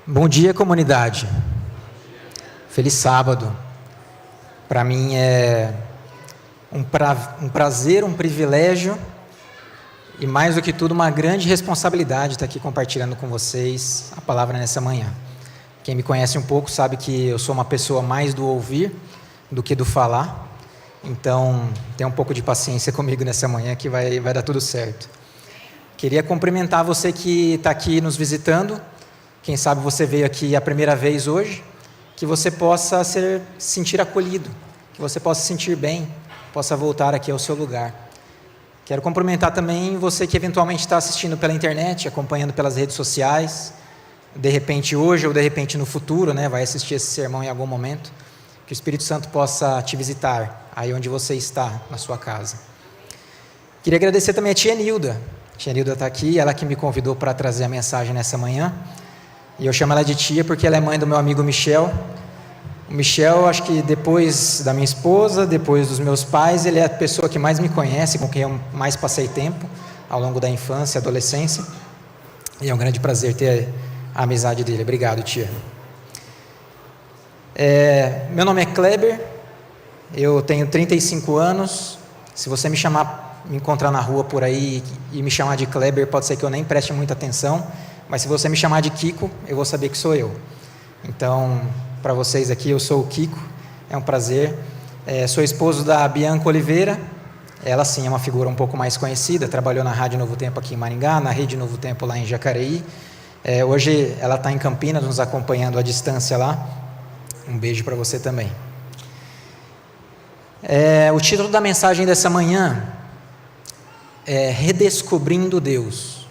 Bom dia, comunidade. Feliz sábado. Para mim é um prazer, um privilégio e, mais do que tudo, uma grande responsabilidade estar aqui compartilhando com vocês a palavra nessa manhã. Quem me conhece um pouco sabe que eu sou uma pessoa mais do ouvir do que do falar, então tenha um pouco de paciência comigo nessa manhã que vai dar tudo certo. Queria cumprimentar você que está aqui nos visitando. Quem sabe você veio aqui a primeira vez hoje, que você possa se sentir acolhido, que você possa se sentir bem, possa voltar aqui ao seu lugar. Quero cumprimentar também você que eventualmente está assistindo pela internet, acompanhando pelas redes sociais, de repente hoje ou de repente no futuro, vai assistir esse sermão em algum momento, que o Espírito Santo possa te visitar aí onde você está, na sua casa. Queria agradecer também a tia Nilda. A tia Nilda está aqui, ela que me convidou para trazer a mensagem nessa manhã. E eu chamo ela de tia porque ela é mãe do meu amigo Michel. O Michel, acho que depois da minha esposa, depois dos meus pais, ele é a pessoa que mais me conhece, com quem eu mais passei tempo ao longo da infância e adolescência. E é um grande prazer ter a amizade dele. Obrigado, tia. Meu nome é Kleber, eu tenho 35 anos. Se você me encontrar na rua por aí e me chamar de Kleber, pode ser que eu nem preste muita atenção. Mas se você me chamar de Kiko, eu vou saber que sou eu. Então, para vocês aqui, eu sou o Kiko, é um prazer. Sou esposo da Bianca Oliveira, ela sim é uma figura um pouco mais conhecida, trabalhou na Rádio Novo Tempo aqui em Maringá, na Rede Novo Tempo lá em Jacareí. Hoje ela está em Campinas, nos acompanhando à distância lá. Um beijo para você também. O título da mensagem dessa manhã é Redescobrindo Deus.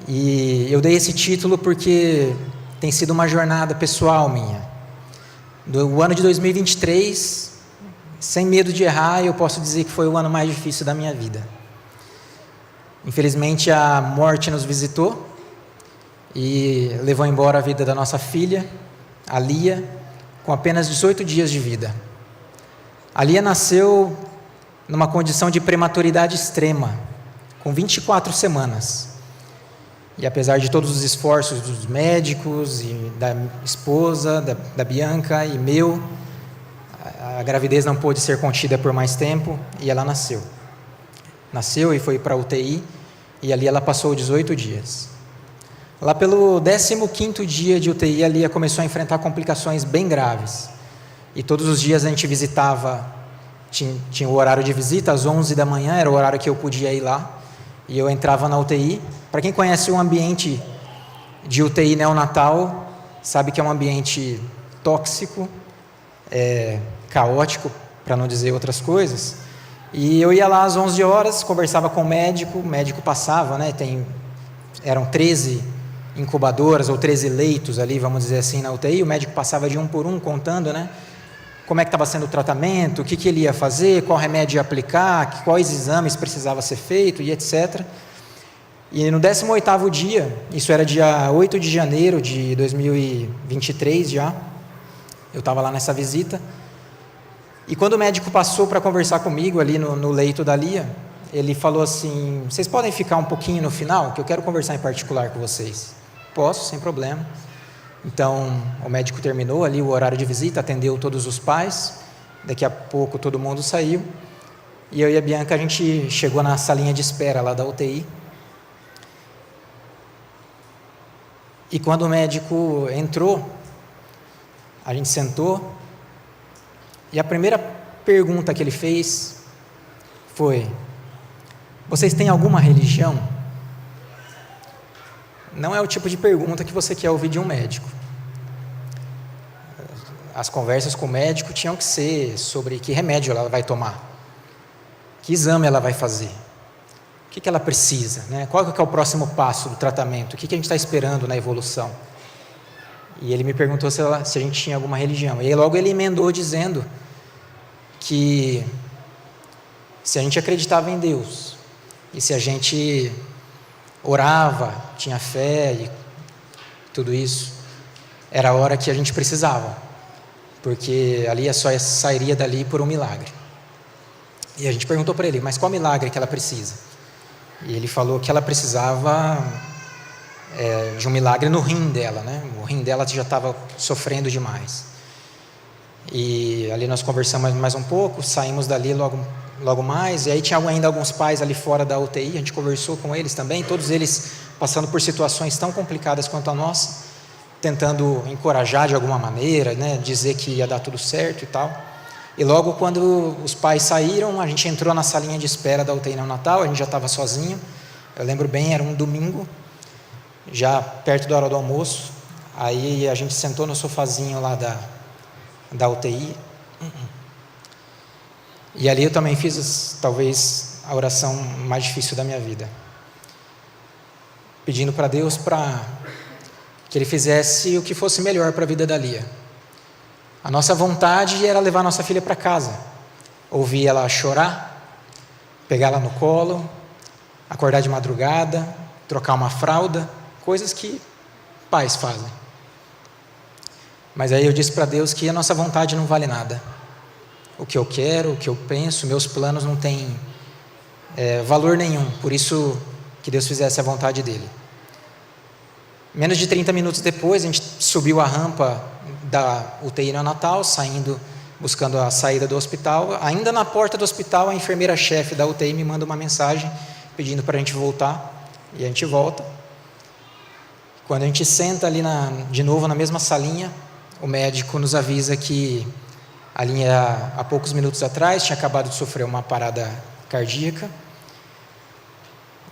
E eu dei esse título porque tem sido uma jornada pessoal minha. Do ano de 2023, sem medo de errar, eu posso dizer que foi o ano mais difícil da minha vida. Infelizmente, a morte nos visitou e levou embora a vida da nossa filha, a Lia, com apenas 18 dias de vida. A Lia nasceu numa condição de prematuridade extrema, com 24 semanas. E apesar de todos os esforços dos médicos e da esposa, da Bianca e meu, a gravidez não pôde ser contida por mais tempo e ela nasceu. Nasceu e foi para a UTI e ali ela passou 18 dias. Lá pelo 15º dia de UTI, a Lia começou a enfrentar complicações bem graves. E todos os dias a gente visitava, tinha o horário de visita, às 11 da manhã, era o horário que eu podia ir lá. E eu entrava na UTI. Para quem conhece o ambiente de UTI neonatal, sabe que é um ambiente tóxico, caótico, para não dizer outras coisas. E eu ia lá às 11 horas, conversava com o médico passava, eram 13 incubadoras ou 13 leitos ali, vamos dizer assim, na UTI, o médico passava de um por um contando, como é que estava sendo o tratamento, o que ele ia fazer, qual remédio ia aplicar, quais exames precisava ser feito e etc. E no 18º dia, isso era dia 8 de janeiro de 2023 já, eu estava lá nessa visita, e quando o médico passou para conversar comigo ali no leito da Lia, ele falou assim: vocês podem ficar um pouquinho no final, que eu quero conversar em particular com vocês. Posso, sem problema. Então, o médico terminou ali o horário de visita, atendeu todos os pais, daqui a pouco todo mundo saiu, e eu e a Bianca, a gente chegou na salinha de espera lá da UTI, e quando o médico entrou, a gente sentou, e a primeira pergunta que ele fez foi: vocês têm alguma religião? Não é o tipo de pergunta que você quer ouvir de um médico. As conversas com o médico tinham que ser sobre que remédio ela vai tomar, que exame ela vai fazer, o que ela precisa, qual que é o próximo passo do tratamento, o que a gente está esperando na evolução. E ele me perguntou se a gente tinha alguma religião. E aí logo ele emendou dizendo que se a gente acreditava em Deus, e se a gente orava, tinha fé e tudo isso, era a hora que a gente precisava, porque ali só sairia dali por um milagre. E a gente perguntou para ele: mas qual milagre que ela precisa? E ele falou que ela precisava de um milagre no rim dela, né? O rim dela já estava sofrendo demais. E ali nós conversamos mais um pouco, saímos dali logo mais, e aí tinha ainda alguns pais ali fora da UTI, a gente conversou com eles também, todos eles passando por situações tão complicadas quanto a nossa, tentando encorajar de alguma maneira, né? Dizer que ia dar tudo certo e tal. E logo quando os pais saíram, a gente entrou na salinha de espera da UTI neonatal, a gente já estava sozinho, eu lembro bem, era um domingo, já perto da hora do almoço, aí a gente sentou no sofazinho lá da UTI, e ali eu também fiz talvez a oração mais difícil da minha vida, pedindo para Deus que Ele fizesse o que fosse melhor para a vida da Lia. A nossa vontade era levar nossa filha para casa, ouvir ela chorar, pegar ela no colo, acordar de madrugada, trocar uma fralda, coisas que pais fazem. Mas aí eu disse para Deus que a nossa vontade não vale nada. O que eu quero, o que eu penso, meus planos não têm valor nenhum. Por isso que Deus fizesse a vontade dEle. Menos de 30 minutos depois, a gente subiu a rampa da UTI neonatal, buscando a saída do hospital. Ainda na porta do hospital, a enfermeira-chefe da UTI me manda uma mensagem pedindo para a gente voltar. E a gente volta. Quando a gente senta ali de novo na mesma salinha, o médico nos avisa que a Lia, há poucos minutos atrás, tinha acabado de sofrer uma parada cardíaca.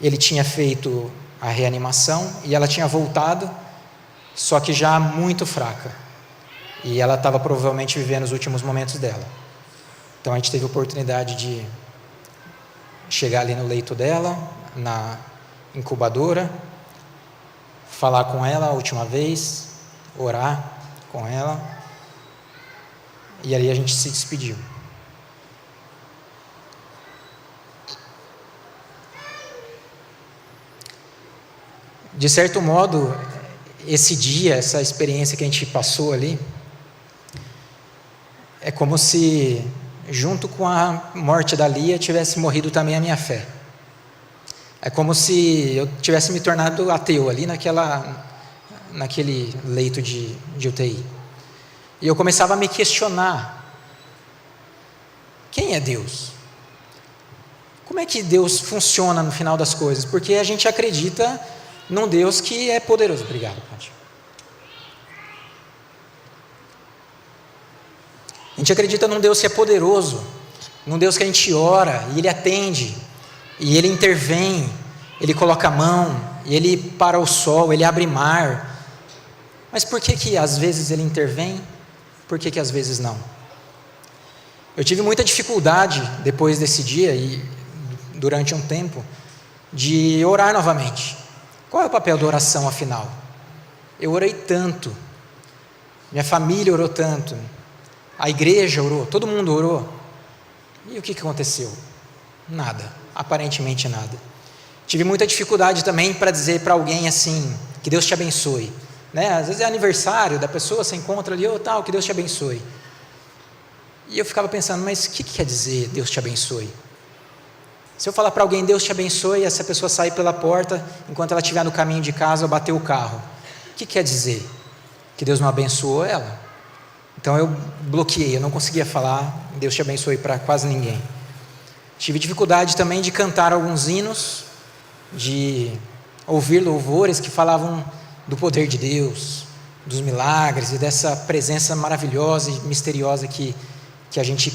Ele tinha feito a reanimação e ela tinha voltado, só que já muito fraca. E ela estava provavelmente vivendo os últimos momentos dela. Então a gente teve a oportunidade de chegar ali no leito dela, na incubadora, falar com ela a última vez, orar com ela, e ali a gente se despediu. De certo modo, esse dia, essa experiência que a gente passou ali, é como se, junto com a morte da Lia, tivesse morrido também a minha fé. É como se eu tivesse me tornado ateu ali naquele leito de UTI. E eu começava a me questionar: quem é Deus? Como é que Deus funciona no final das coisas? Porque a gente acredita num Deus que é poderoso. Obrigado, Paty. A gente acredita num Deus que é poderoso, num Deus que a gente ora e Ele atende, e Ele intervém, Ele coloca a mão, e Ele para o sol, Ele abre mar. Mas por que às vezes Ele intervém? Por que às vezes não? Eu tive muita dificuldade depois desse dia e durante um tempo de orar novamente. Qual é o papel da oração afinal? Eu orei tanto, minha família orou tanto, a igreja orou, todo mundo orou. E o que aconteceu? Nada, aparentemente nada. Tive muita dificuldade também para dizer para alguém assim, que Deus te abençoe. Né? Às vezes é aniversário da pessoa, você encontra ali, tal, que Deus te abençoe. E eu ficava pensando, mas o que quer dizer Deus te abençoe? Se eu falar para alguém Deus te abençoe, e essa pessoa sair pela porta, enquanto ela estiver no caminho de casa, bater o carro, o que quer dizer? Que Deus não abençoou ela? Então eu bloqueei, eu não conseguia falar Deus te abençoe para quase ninguém. Tive dificuldade também de cantar alguns hinos, de ouvir louvores que falavam do poder de Deus, dos milagres e dessa presença maravilhosa e misteriosa que a gente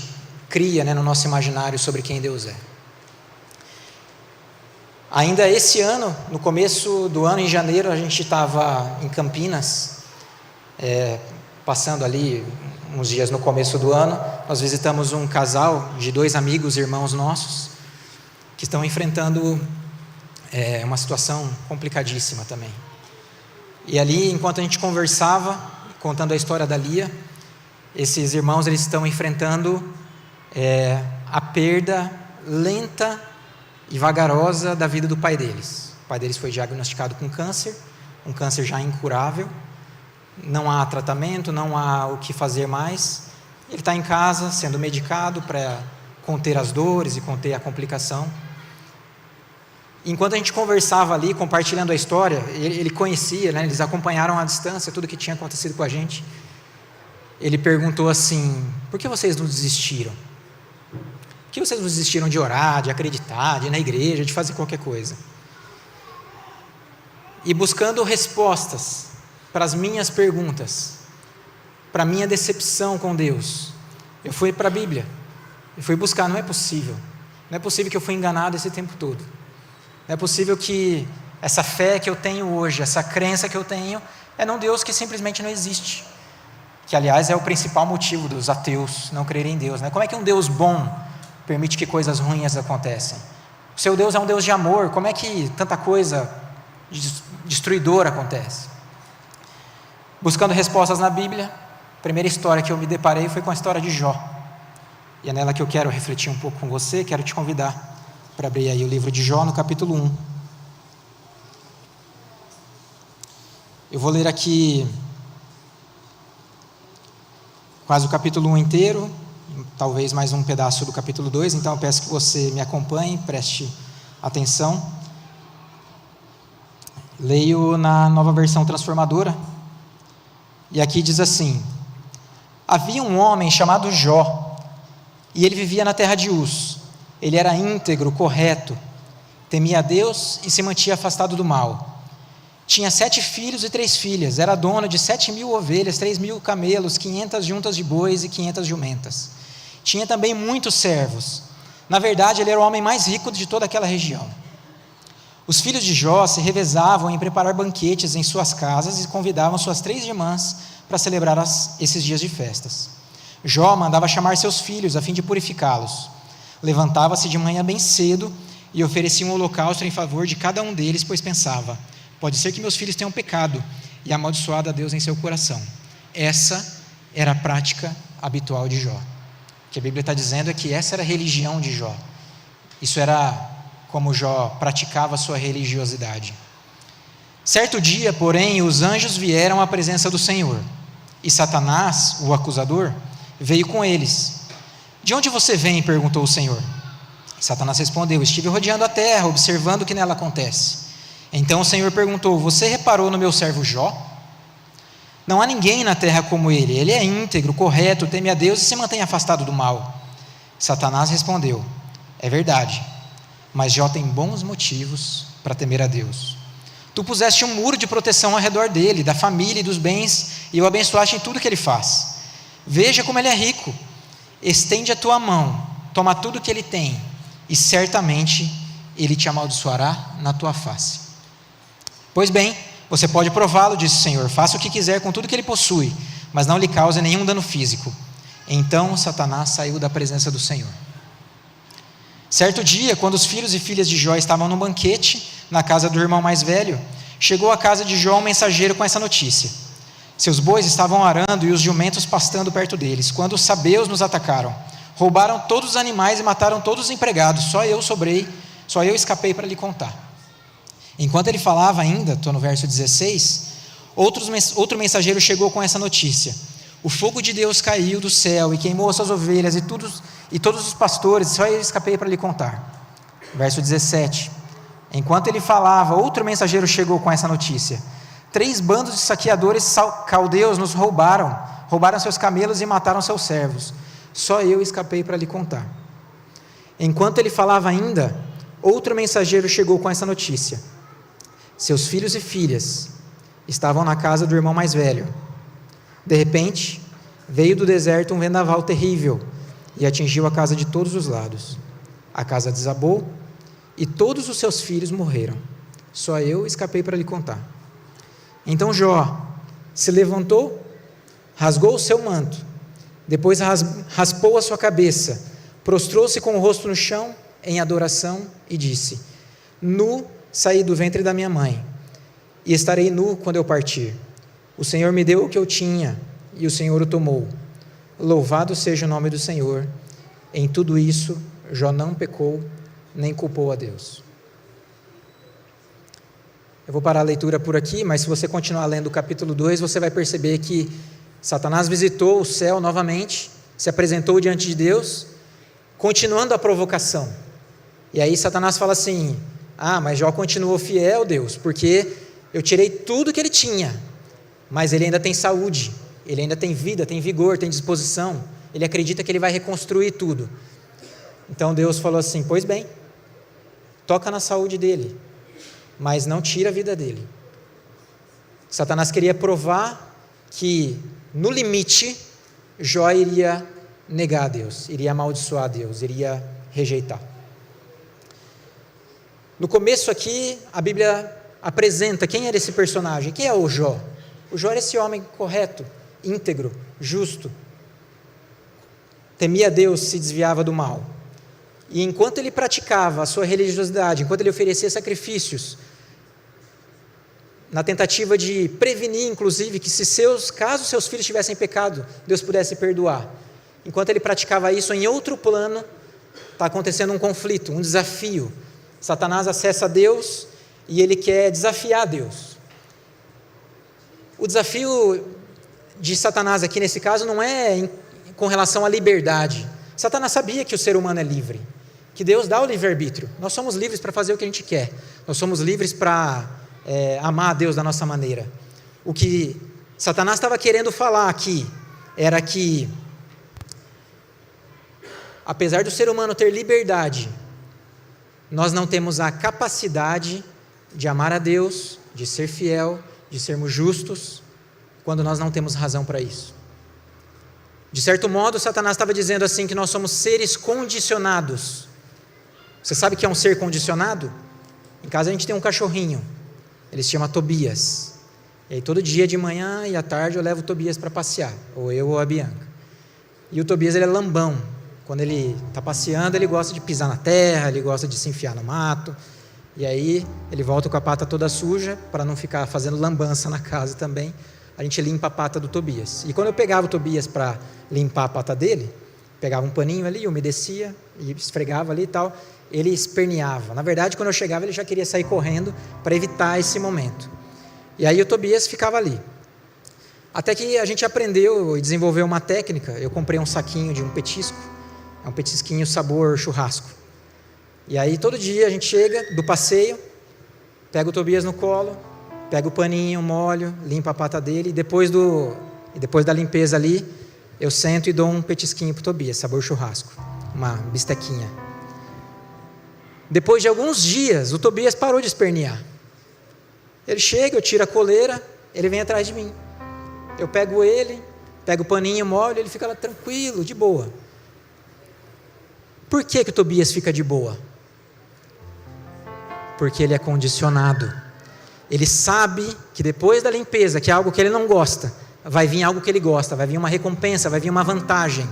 cria, né, no nosso imaginário sobre quem Deus é. Ainda esse ano, no começo do ano, em janeiro, a gente estava em Campinas, passando ali uns dias no começo do ano. Nós visitamos um casal de 2 amigos, irmãos nossos, que estão enfrentando uma situação complicadíssima também. E ali, enquanto a gente conversava, contando a história da Lia, esses irmãos eles estão enfrentando a perda lenta e vagarosa da vida do pai deles. O pai deles foi diagnosticado com câncer, um câncer já incurável, não há tratamento, não há o que fazer mais. Ele está em casa sendo medicado para conter as dores e conter a complicação. Enquanto a gente conversava ali, compartilhando a história, ele conhecia, né? Eles acompanharam à distância tudo que tinha acontecido com a gente. Ele perguntou assim: por que vocês não desistiram? Por que vocês não desistiram de orar, de acreditar, de ir na igreja, de fazer qualquer coisa? E buscando respostas para as minhas perguntas, para a minha decepção com Deus, eu fui para a Bíblia, eu fui buscar. Não é possível que eu fui enganado esse tempo todo, não é possível que essa fé que eu tenho hoje, essa crença que eu tenho, é num Deus que simplesmente não existe, que aliás é o principal motivo dos ateus não crerem em Deus, né? Como é que um Deus bom permite que coisas ruins aconteçam? O seu Deus é um Deus de amor, como é que tanta coisa destruidora acontece? Buscando respostas na Bíblia, a primeira história que eu me deparei foi com a história de Jó, e é nela que eu quero refletir um pouco com você. Quero te convidar para abrir aí o livro de Jó no capítulo 1. Eu vou ler aqui quase o capítulo 1 inteiro, talvez mais um pedaço do capítulo 2, então eu peço que você me acompanhe, preste atenção. Leio na Nova Versão Transformadora, e aqui diz assim: havia um homem chamado Jó, e ele vivia na terra de Uz. Ele era íntegro, correto, temia a Deus e se mantinha afastado do mal. Tinha 7 filhos e 3 filhas, era dono de 7.000 ovelhas, 3.000 camelos, 500 juntas de bois e 500 jumentas. Tinha também muitos servos. Na verdade, ele era o homem mais rico de toda aquela região. Os filhos de Jó se revezavam em preparar banquetes em suas casas e convidavam suas 3 irmãs para celebrar esses dias de festas. Jó mandava chamar seus filhos a fim de purificá-los. Levantava-se de manhã bem cedo e oferecia um holocausto em favor de cada um deles, pois pensava: pode ser que meus filhos tenham pecado e amaldiçoado a Deus em seu coração. Essa era a prática habitual de Jó. O que a Bíblia está dizendo é que essa era a religião de Jó. Isso era como Jó praticava a sua religiosidade. Certo dia, porém, os anjos vieram à presença do Senhor, e Satanás, o acusador, veio com eles. De onde você vem? Perguntou o Senhor. Satanás respondeu: estive rodeando a terra, observando o que nela acontece. Então o Senhor perguntou: você reparou no meu servo Jó? Não há ninguém na terra como ele. Ele é íntegro, correto, teme a Deus e se mantém afastado do mal. Satanás respondeu: é verdade, mas Jó tem bons motivos para temer a Deus. Tu puseste um muro de proteção ao redor dele, da família e dos bens, e o abençoaste em tudo que ele faz. Veja como ele é rico. Estende a tua mão, toma tudo que ele tem, e certamente ele te amaldiçoará na tua face. Pois bem, você pode prová-lo, disse o Senhor. Faça o que quiser com tudo que ele possui, mas não lhe cause nenhum dano físico. Então Satanás saiu da presença do Senhor. Certo dia, quando os filhos e filhas de Jó estavam num banquete na casa do irmão mais velho, chegou à casa de Jó um mensageiro com essa notícia: seus bois estavam arando e os jumentos pastando perto deles, quando os sabeus nos atacaram. Roubaram todos os animais e mataram todos os empregados. Só eu escapei para lhe contar. Enquanto ele falava ainda, estou no verso 16, outro mensageiro chegou com essa notícia: o fogo de Deus caiu do céu e queimou as suas ovelhas e todos os pastores. Só eu escapei para lhe contar. Verso 17. Enquanto ele falava, outro mensageiro chegou com essa notícia: 3 bandos de saqueadores caldeus nos roubaram seus camelos e mataram seus servos. Só eu escapei para lhe contar. Enquanto ele falava ainda, outro mensageiro chegou com essa notícia: seus filhos e filhas estavam na casa do irmão mais velho. De repente, veio do deserto um vendaval terrível e atingiu a casa de todos os lados. A casa desabou e todos os seus filhos morreram. Só eu escapei para lhe contar. Então Jó se levantou, rasgou o seu manto, depois raspou a sua cabeça, prostrou-se com o rosto no chão em adoração e disse: nu saí do ventre da minha mãe, e estarei nu quando eu partir. O Senhor me deu o que eu tinha, e o Senhor o tomou. Louvado seja o nome do Senhor. Em tudo isso, Jó não pecou, nem culpou a Deus. Eu vou parar a leitura por aqui, mas se você continuar lendo o capítulo 2, você vai perceber que Satanás visitou o céu novamente, se apresentou diante de Deus, continuando a provocação. E aí Satanás fala assim: Mas Jó continuou fiel, Deus, porque eu tirei tudo que ele tinha, mas ele ainda tem saúde, ele ainda tem vida, tem vigor, tem disposição, ele acredita que ele vai reconstruir tudo. Então Deus falou assim: pois bem, toca na saúde dele, mas não tira a vida dele. Satanás queria provar que, no limite, Jó iria negar a Deus, iria amaldiçoar a Deus, iria rejeitar. No começo aqui, a Bíblia apresenta quem era esse personagem. Quem é o Jó? O Jó era esse homem correto, íntegro, justo, temia Deus, se desviava do mal. E enquanto ele praticava a sua religiosidade, enquanto ele oferecia sacrifícios, na tentativa de prevenir, inclusive, que caso seus filhos tivessem pecado, Deus pudesse perdoar. Enquanto ele praticava isso, em outro plano, está acontecendo um conflito, um desafio. Satanás acessa Deus e ele quer desafiar Deus. O desafio de Satanás aqui nesse caso não é com relação à liberdade. Satanás sabia que o ser humano é livre, que Deus dá o livre-arbítrio. Nós somos livres para fazer o que a gente quer. Nós somos livres para amar a Deus da nossa maneira. O que Satanás estava querendo falar aqui era que, apesar do ser humano ter liberdade, nós não temos a capacidade de amar a Deus, de ser fiel, de sermos justos, quando nós não temos razão para isso. De certo modo, Satanás estava dizendo assim que nós somos seres condicionados. Você sabe o que é um ser condicionado? Em casa a gente tem um cachorrinho, ele se chama Tobias. E aí todo dia de manhã e à tarde eu levo o Tobias para passear, ou eu ou a Bianca. E o Tobias, ele é lambão. Quando ele está passeando, ele gosta de pisar na terra, ele gosta de se enfiar no mato, e aí ele volta com a pata toda suja, para não ficar fazendo lambança na casa também. A gente limpa a pata do Tobias. E quando eu pegava o Tobias para limpar a pata dele, pegava um paninho ali, umedecia, e esfregava ali e tal, ele esperneava. Na verdade, quando eu chegava, ele já queria sair correndo para evitar esse momento. E aí o Tobias ficava ali. Até que a gente aprendeu e desenvolveu uma técnica. Eu comprei um saquinho de um petisco, é um petisquinho sabor churrasco. E aí todo dia a gente chega do passeio, pega o Tobias no colo, pega o paninho, molho, limpa a pata dele, e depois da limpeza ali, eu sento e dou um petisquinho para o Tobias, sabor churrasco, uma bistequinha. Depois de alguns dias, o Tobias parou de espernear. Ele chega, eu tiro a coleira, ele vem atrás de mim. Eu pego ele, pego o paninho, molho, ele fica lá tranquilo, de boa. Por que o Tobias fica de boa? Porque ele é condicionado. Ele sabe que depois da limpeza, que é algo que ele não gosta, vai vir algo que ele gosta, vai vir uma recompensa, vai vir uma vantagem.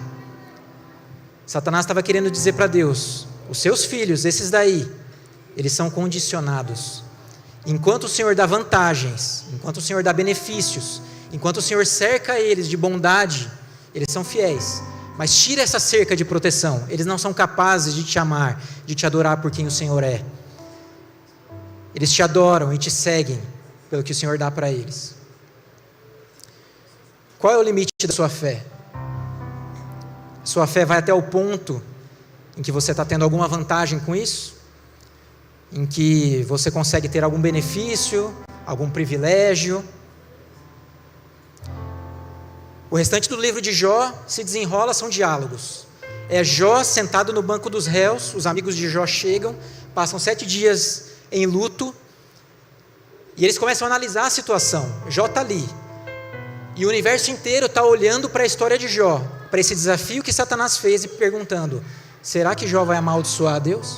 Satanás estava querendo dizer para Deus: os seus filhos, esses daí, eles são condicionados. Enquanto o Senhor dá vantagens, enquanto o Senhor dá benefícios, enquanto o Senhor cerca eles de bondade, eles são fiéis. Mas tira essa cerca de proteção, eles não são capazes de te amar, de te adorar por quem o Senhor é. Eles te adoram e te seguem pelo que o Senhor dá para eles. Qual é o limite da sua fé? Sua fé vai até o ponto em que você está tendo alguma vantagem com isso? Em que você consegue ter algum benefício, algum privilégio? O restante do livro de Jó se desenrola, são diálogos. É Jó sentado no banco dos réus, os amigos de Jó chegam, passam 7 dias em luto, e eles começam a analisar a situação. Jó está ali, e o universo inteiro está olhando para a história de Jó, para esse desafio que Satanás fez e perguntando: será que Jó vai amaldiçoar a Deus?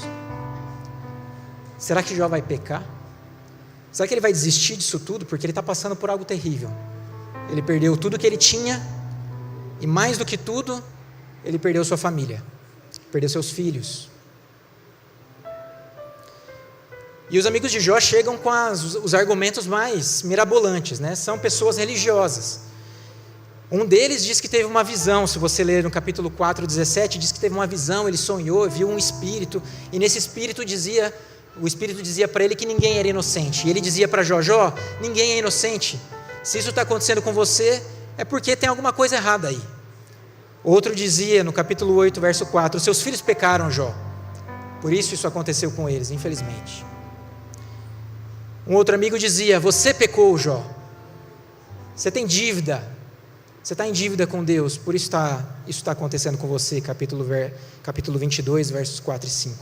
Será que Jó vai pecar? Será que ele vai desistir disso tudo? Porque ele está passando por algo terrível. Ele perdeu tudo que ele tinha, e mais do que tudo, ele perdeu sua família, perdeu seus filhos. E os amigos de Jó chegam com os argumentos mais mirabolantes, né? São pessoas religiosas. Um deles diz que teve uma visão, se você ler no capítulo 4, 17, diz que teve uma visão, ele sonhou, viu um espírito, e nesse espírito o espírito dizia para ele que ninguém era inocente, e ele dizia para Jó: Jó, ninguém é inocente, se isso está acontecendo com você, é porque tem alguma coisa errada aí. Outro dizia, no capítulo 8, verso 4, seus filhos pecaram, Jó, por isso aconteceu com eles, infelizmente. Um outro amigo dizia: você pecou, Jó. Você tem dívida. Você está em dívida com Deus, por isso isso está acontecendo com você, capítulo 22, versos 4 e 5.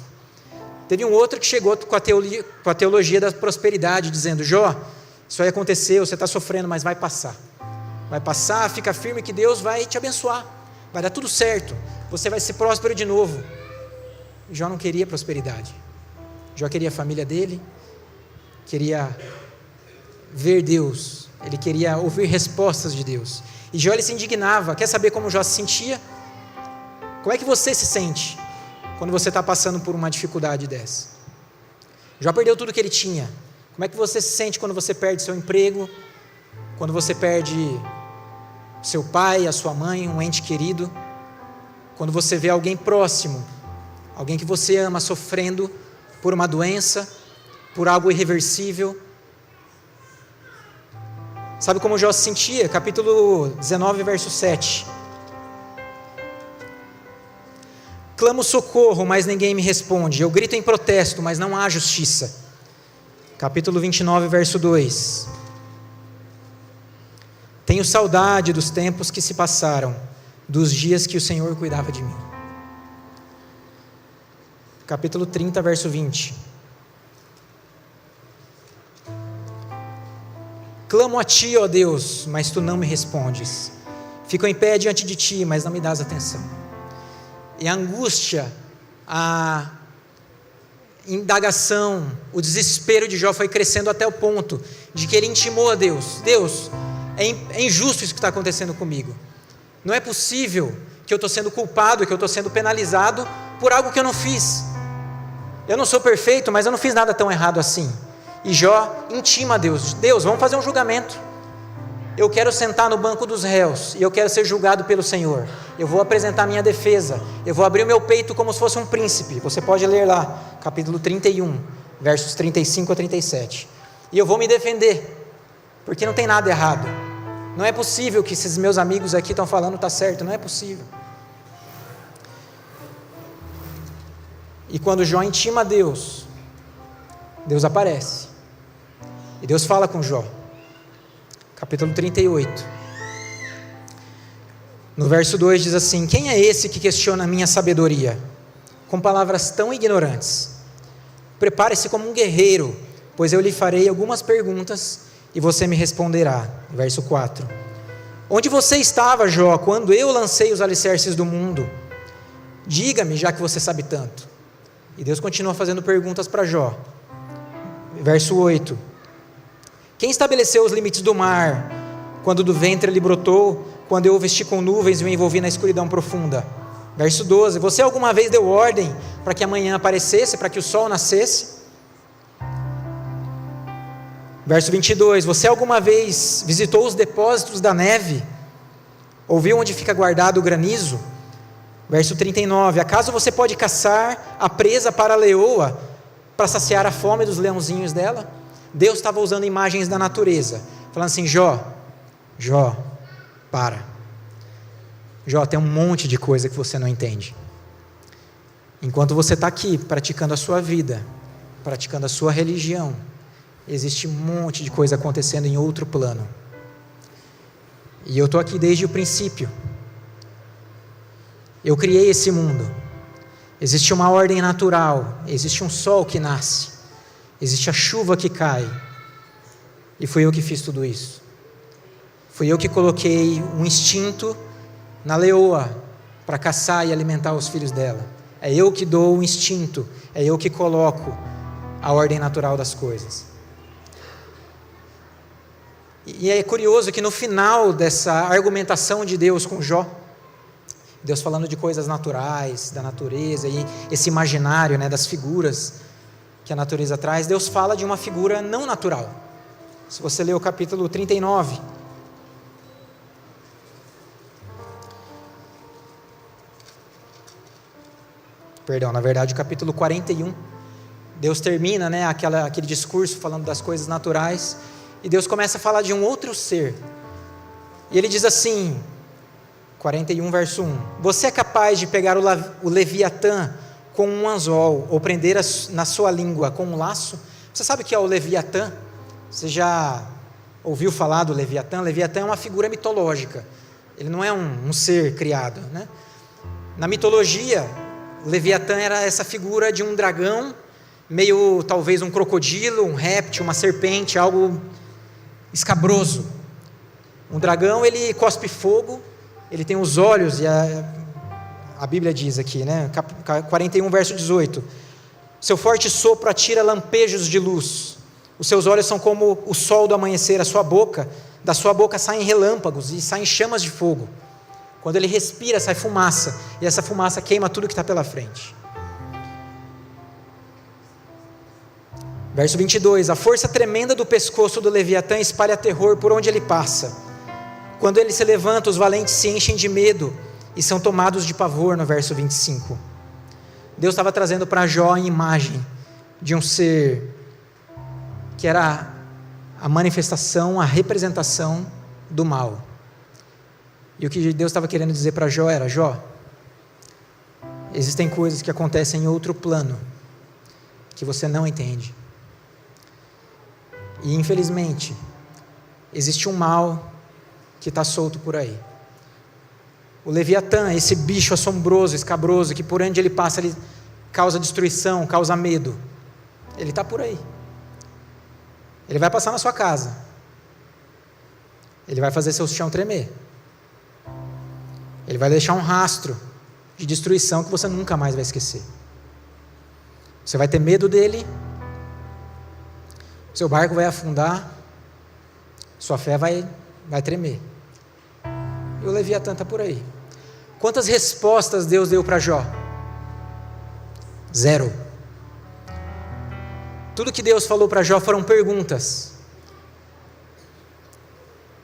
Teve um outro que chegou com a teologia da prosperidade, dizendo: Jó, isso vai acontecer, você está sofrendo, mas vai passar. Vai passar, fica firme que Deus vai te abençoar. Vai dar tudo certo, você vai ser próspero de novo. Jó não queria prosperidade. Jó queria a família dele, queria ver Deus, ele queria ouvir respostas de Deus. E Jó, ele se indignava. Quer saber como Jó se sentia? Como é que você se sente quando você está passando por uma dificuldade dessa? Jó perdeu tudo que ele tinha. Como é que você se sente quando você perde seu emprego, quando você perde seu pai, a sua mãe, um ente querido, quando você vê alguém próximo, alguém que você ama sofrendo por uma doença, por algo irreversível? Sabe como Jó se sentia? Capítulo 19, verso 7. Clamo socorro, mas ninguém me responde. Eu grito em protesto, mas não há justiça. Capítulo 29, verso 2. Tenho saudade dos tempos que se passaram, dos dias que o Senhor cuidava de mim. Capítulo 30, verso 20. Clamo a ti, ó Deus, mas tu não me respondes. Fico em pé diante de ti, mas não me dás atenção. E a angústia, a indagação, o desespero de Jó foi crescendo até o ponto de que ele intimou a Deus: Deus, é injusto isso que está acontecendo comigo. Não é possível que eu estou sendo culpado, que eu estou sendo penalizado por algo que eu não fiz. Eu não sou perfeito, mas eu não fiz nada tão errado assim. E Jó intima a Deus: Deus, vamos fazer um julgamento. Eu quero sentar no banco dos réus e eu quero ser julgado pelo Senhor. Eu vou apresentar minha defesa. Eu vou abrir o meu peito como se fosse um príncipe. Você pode ler lá, capítulo 31, versos 35 a 37. E eu vou me defender, porque não tem nada errado. Não é possível que esses meus amigos aqui estão falando está certo. Não é possível. E quando Jó intima a Deus, Deus aparece. E Deus fala com Jó. Capítulo 38. No verso 2 diz assim: quem é esse que questiona a minha sabedoria com palavras tão ignorantes? Prepare-se como um guerreiro, pois eu lhe farei algumas perguntas e você me responderá. Verso 4. Onde você estava, Jó, quando eu lancei os alicerces do mundo? Diga-me, já que você sabe tanto. E Deus continua fazendo perguntas para Jó. Verso 8. Quem estabeleceu os limites do mar, quando do ventre ele brotou, quando eu o vesti com nuvens e o envolvi na escuridão profunda? Verso 12. Você alguma vez deu ordem para que a manhã aparecesse, para que o sol nascesse? Verso 22. Você alguma vez visitou os depósitos da neve? Ouviu onde fica guardado o granizo? Verso 39. Acaso você pode caçar a presa para a leoa, para saciar a fome dos leãozinhos dela? Deus estava usando imagens da natureza, falando assim: Jó, para. Jó, tem um monte de coisa que você não entende. Enquanto você está aqui praticando a sua vida, praticando a sua religião, existe um monte de coisa acontecendo em outro plano. E eu estou aqui desde o princípio. Eu criei esse mundo. Existe uma ordem natural, existe um sol que nasce, existe a chuva que cai, e fui eu que fiz tudo isso. Fui eu que coloquei um instinto na leoa para caçar e alimentar os filhos dela. É eu que dou o instinto, é eu que coloco a ordem natural das coisas. E é curioso que no final dessa argumentação de Deus com Jó, Deus falando de coisas naturais, da natureza, e esse imaginário, né, das figuras que a natureza traz, Deus fala de uma figura não natural. Se você ler o capítulo 39, na verdade o capítulo 41, Deus termina, né, aquele discurso falando das coisas naturais, e Deus começa a falar de um outro ser, e ele diz assim, 41 verso 1, você é capaz de pegar o Leviatã com um anzol, ou prender na sua língua com um laço? Você sabe o que é o Leviatã? Você já ouviu falar do Leviatã? Leviatã é uma figura mitológica. Ele não é um ser criado, né? Na mitologia, Leviatã era essa figura de um dragão, meio talvez um crocodilo, um réptil, uma serpente, algo escabroso. Um dragão, ele cospe fogo, ele tem os olhos, e a Bíblia diz aqui, né? 41, verso 18. Seu forte sopro atira lampejos de luz. Os seus olhos são como o sol do amanhecer. Da sua boca saem relâmpagos e saem chamas de fogo. Quando ele respira, sai fumaça, e essa fumaça queima tudo que está pela frente. Verso 22, a força tremenda do pescoço do Leviatã espalha terror por onde ele passa. Quando ele se levanta, os valentes se enchem de medo e são tomados de pavor, no verso 25. Deus estava trazendo para Jó a imagem de um ser que era a manifestação, a representação do mal. E o que Deus estava querendo dizer para Jó era: Jó, existem coisas que acontecem em outro plano, que você não entende. E infelizmente, existe um mal que está solto por aí. O Leviatã, esse bicho assombroso, escabroso, que por onde ele passa, ele causa destruição, causa medo. Ele está por aí. Ele vai passar na sua casa. Ele vai fazer seu chão tremer. Ele vai deixar um rastro de destruição que você nunca mais vai esquecer. Você vai ter medo dele, seu barco vai afundar, sua fé vai tremer. E o Leviatã está por aí. Quantas respostas Deus deu para Jó? 0. Tudo que Deus falou para Jó foram perguntas.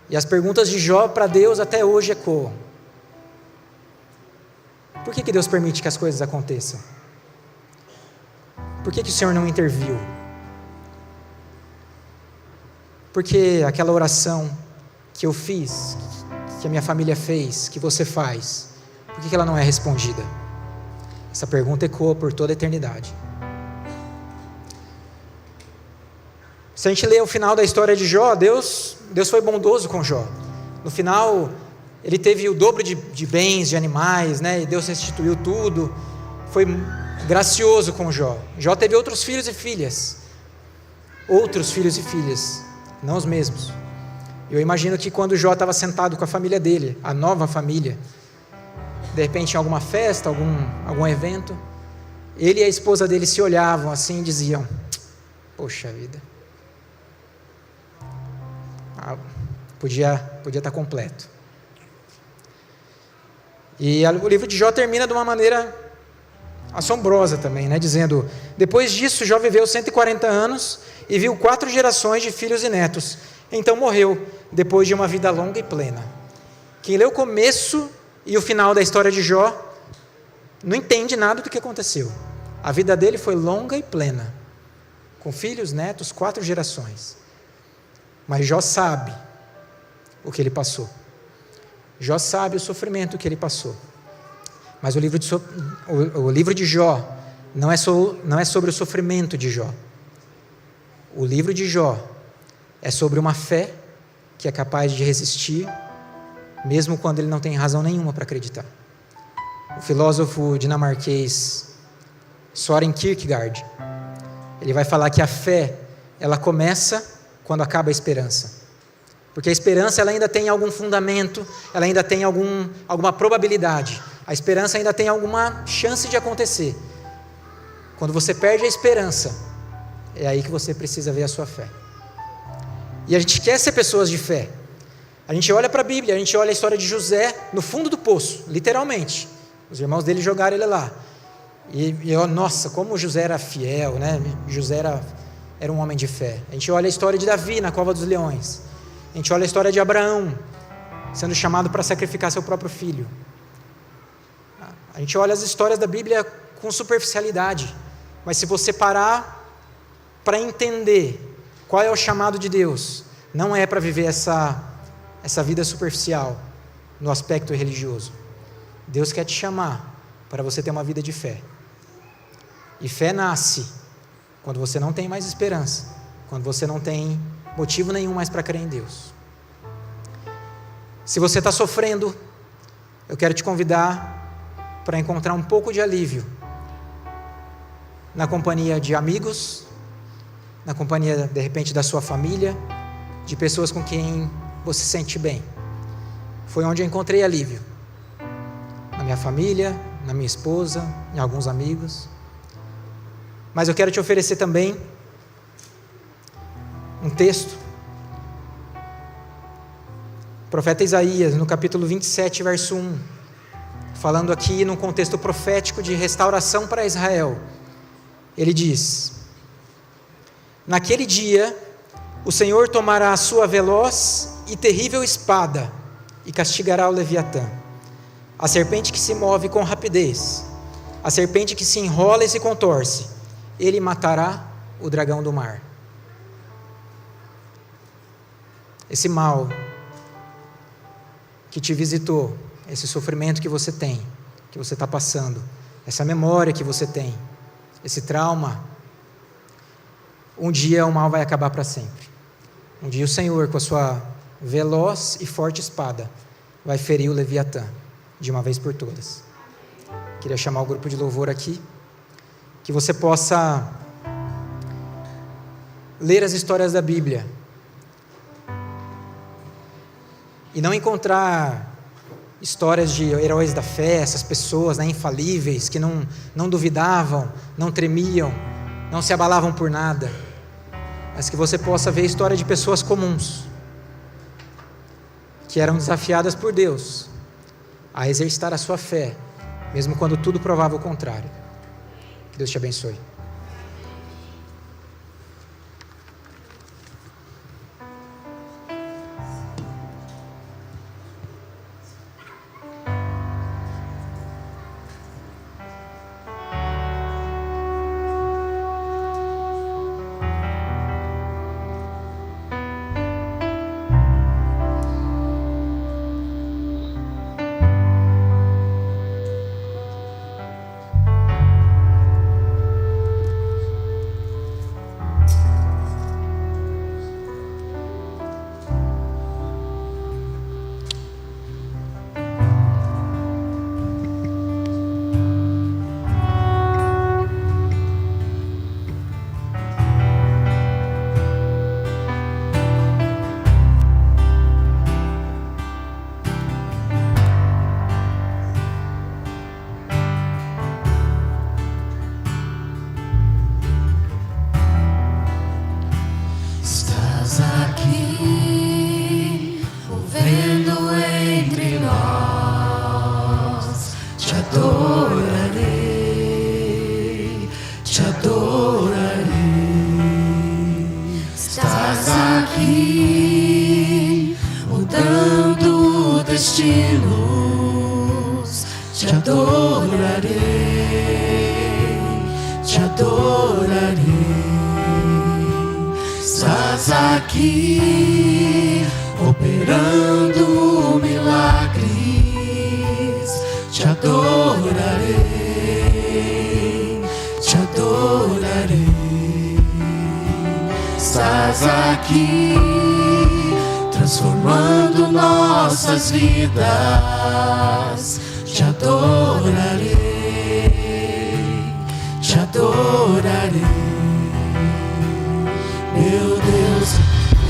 E as perguntas de Jó para Deus até hoje ecoam. Por que Deus permite que as coisas aconteçam? Por que o Senhor não interviu? Por que aquela oração que eu fiz, que a minha família fez, que você faz, por que ela não é respondida? Essa pergunta ecoa por toda a eternidade. Se a gente lê o final da história de Jó, Deus foi bondoso com Jó. No final, ele teve o dobro de bens, de animais, né? E Deus restituiu tudo. Foi gracioso com Jó. Jó teve outros filhos e filhas. Não os mesmos. Eu imagino que quando Jó estava sentado com a família dele, a nova família, de repente em alguma festa, algum evento, ele e a esposa dele se olhavam assim e diziam: poxa vida, podia estar completo. E o livro de Jó termina de uma maneira assombrosa também, né? Dizendo: depois disso Jó viveu 140 anos e viu 4 gerações de filhos e netos. Então morreu, depois de uma vida longa e plena. Quem lê o começo e o final da história de Jó não entende nada do que aconteceu. A vida dele foi longa e plena, com filhos, netos, 4 gerações. Mas Jó sabe o que ele passou. Jó sabe o sofrimento que ele passou. Mas o livro de Jó não é sobre o sofrimento de Jó. O livro de Jó é sobre uma fé que é capaz de resistir, mesmo quando ele não tem razão nenhuma para acreditar. O filósofo dinamarquês Søren Kierkegaard, ele vai falar que a fé, ela começa quando acaba a esperança. Porque a esperança, ela ainda tem algum fundamento, ela ainda tem alguma probabilidade. A esperança ainda tem alguma chance de acontecer. Quando você perde a esperança, é aí que você precisa ver a sua fé. E a gente quer ser pessoas de fé. A gente olha para a Bíblia, a gente olha a história de José no fundo do poço, literalmente. Os irmãos dele jogaram ele lá. Nossa, como José era fiel, né? José era um homem de fé. A gente olha a história de Davi na cova dos leões. A gente olha a história de Abraão, sendo chamado para sacrificar seu próprio filho. A gente olha as histórias da Bíblia com superficialidade. Mas se você parar para entender qual é o chamado de Deus, não é para viver essa vida superficial no aspecto religioso. Deus quer te chamar para você ter uma vida de fé. E fé nasce quando você não tem mais esperança, quando você não tem motivo nenhum mais para crer em Deus. Se você está sofrendo, eu quero te convidar para encontrar um pouco de alívio na companhia de amigos, na companhia, de repente, da sua família, de pessoas com quem você se sente bem. Foi onde eu encontrei alívio. Na minha família, na minha esposa, em alguns amigos. Mas eu quero te oferecer também um texto. O profeta Isaías, no capítulo 27, verso 1, falando aqui num contexto profético de restauração para Israel. Ele diz: naquele dia, o Senhor tomará a sua veloz e terrível espada e castigará o Leviatã, a serpente que se move com rapidez, a serpente que se enrola e se contorce. Ele matará o dragão do mar. Esse mal que te visitou, esse sofrimento que você tem, que você está passando, essa memória que você tem, esse trauma, um dia o mal vai acabar para sempre. Um dia o Senhor, com a sua veloz e forte espada, vai ferir o Leviatã, de uma vez por todas. Queria chamar o grupo de louvor aqui, que você possa ler as histórias da Bíblia e não encontrar histórias de heróis da fé, essas pessoas, né, infalíveis, que não duvidavam, não tremiam, não se abalavam por nada, mas que você possa ver a história de pessoas comuns, que eram desafiadas por Deus a exercitar a sua fé, mesmo quando tudo provava o contrário. Que Deus te abençoe. Transformando nossas vidas, te adorarei, te adorarei. Meu Deus,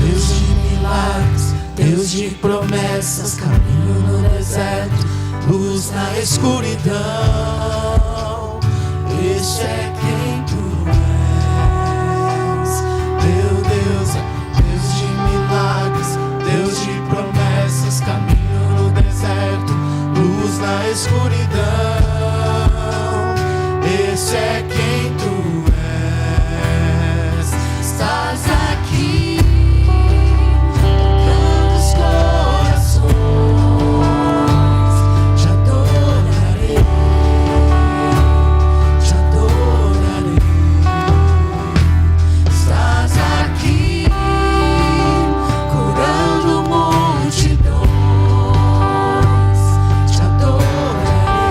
Deus de milagres, Deus de promessas, caminho no deserto, luz na escuridão. Este é quem tu és, meu Deus, Deus de milagres, Deus de promessas, caminho no deserto, luz na escuridão. Esse é quem tu és. Estás aqui, tocando os corações. Te adorarei, te adorarei. Estás aqui, curando multidões. Te adorarei,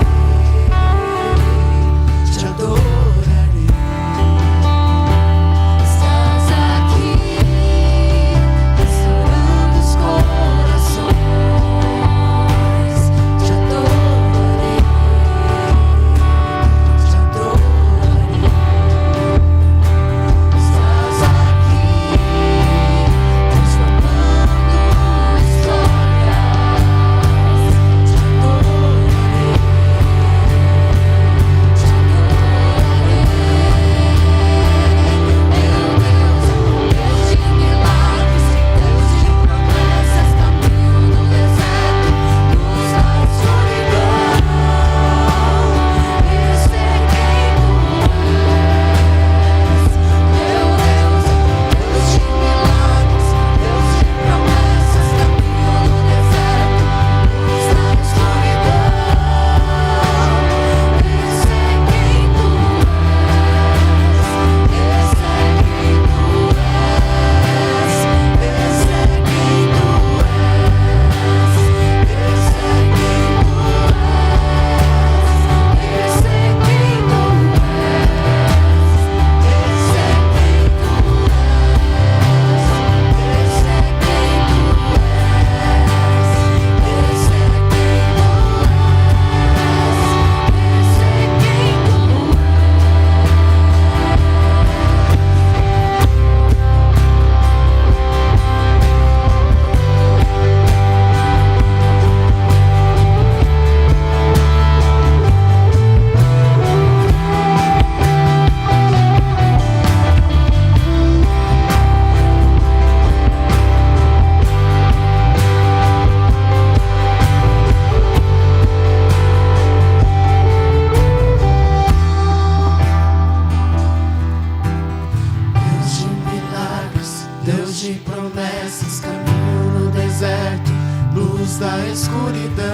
promessas, caminho no deserto, luz da escuridão.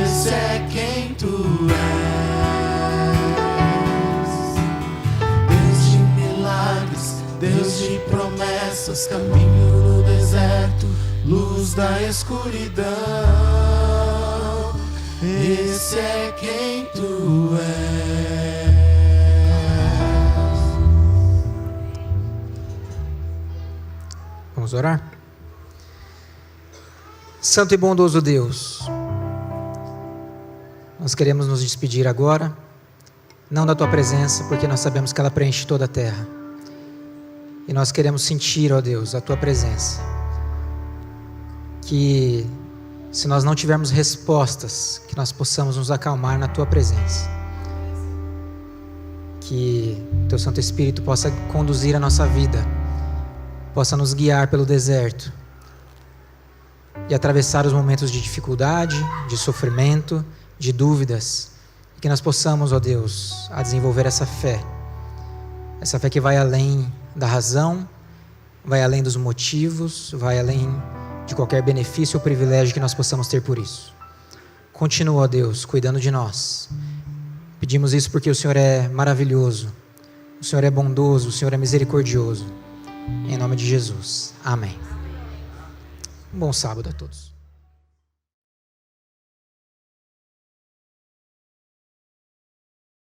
Esse é quem tu és. Deus de milagres, Deus de promessas, caminho no deserto, luz da escuridão. Esse é quem tu és. Vamos orar? Santo e bondoso Deus, nós queremos nos despedir agora, não da Tua presença, porque nós sabemos que ela preenche toda a terra. E nós queremos sentir, ó Deus, a Tua presença. Que se nós não tivermos respostas, que nós possamos nos acalmar na Tua presença. Que Teu Santo Espírito possa conduzir a nossa vida, possa nos guiar pelo deserto e atravessar os momentos de dificuldade, de sofrimento, de dúvidas, e que nós possamos, ó Deus, a desenvolver essa fé que vai além da razão, vai além dos motivos, vai além de qualquer benefício ou privilégio que nós possamos ter por isso. Continua, ó Deus, cuidando de nós. Pedimos isso porque o Senhor é maravilhoso, o Senhor é bondoso, o Senhor é misericordioso. Em nome de Jesus. Amém. Um bom sábado a todos.